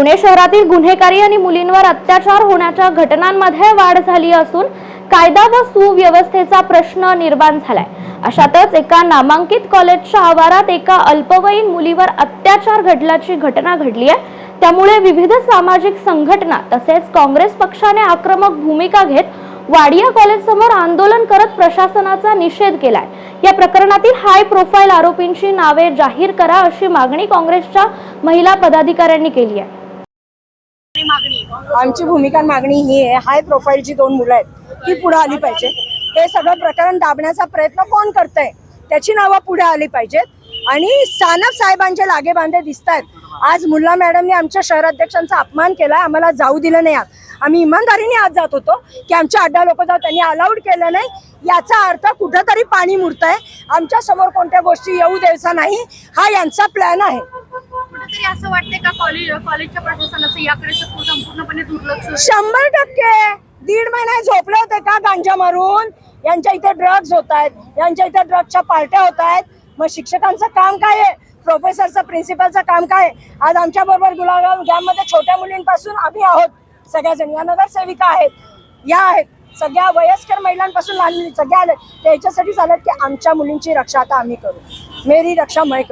पुणे शहरातील गुन्हेगारी आणि मुलींवर अत्याचार होण्याच्या घटनांमध्ये वाढ झाली असून कायदा व सुव्यवस्थेचा प्रश्न निर्माण झालाय। अशातच एका नामांकित कॉलेजच्या आवारात एका अल्पवयीन मुलीवर अत्याचार घडल्याची घटना घडली आहे। त्यामुळे विविध सामाजिक संघटना तसेच काँग्रेस पक्षाने आक्रमक भूमिका घेत वाडिया कॉलेज समोर आंदोलन करत प्रशासनाचा निषेध केलाय। या प्रकरणातील हाय प्रोफाइल आरोपींची नावे जाहीर करा अशी मागणी काँग्रेसच्या महिला पदाधिकाऱ्यांनी केली आहे। आमची भूमिका मागणी ही आहे, हाय प्रोफाईलची 2 मुलं आहेत ती पुढे आली पाहिजे। हे सगळं प्रकरण दाबण्याचा प्रयत्न कोण करतंय त्याची नावं पुढे आली पाहिजेत आणि सानप साहेबांचे लागे बांधे दिसतात। आज मुल्ला मॅडमने आमच्या शहराध्यक्षांचा अपमान केला, आम्हाला जाऊ दिलं नाही। आम्ही इमानदारीने आज जात होतो की आमच्या अड्डा लोक जाऊ, त्यांनी अलाउड केलं नाही। याचा अर्थ कुठेतरी पाणी मुरतंय, आमच्या समोर कोणत्या गोष्टी येऊ द्यायचा नाही हा यांचा प्लॅन आहे। कुठेतरी असं वाटतंय का कॉलेजच्या प्रशासनाचं याकडे संपूर्णपणे दुर्लक्ष? 100%। 1.5 महिने झोपले होते का गांजा मारून? यांच्या इथे ड्रग्ज होत आहेत, यांच्या इथे ड्रग्जच्या पार्ट्या होत आहेत। मग शिक्षकांचं काम काय आहे, प्रोफेसरचं प्रिन्सिपलचं काम काय? आज आमच्या बरोबर गुलाबराव गॅममध्ये छोट्या मुलींपासून आम्ही आहोत, सगळ्याजण या नगरसेविका आहेत, या आहेत, सगळ्या वयस्कर महिलांपासून लहान सगळ्या आले। त्याच्यासाठी झालं की आमच्या मुलींची रक्षा आता आम्ही करू, मेरी रक्षा मैं करू।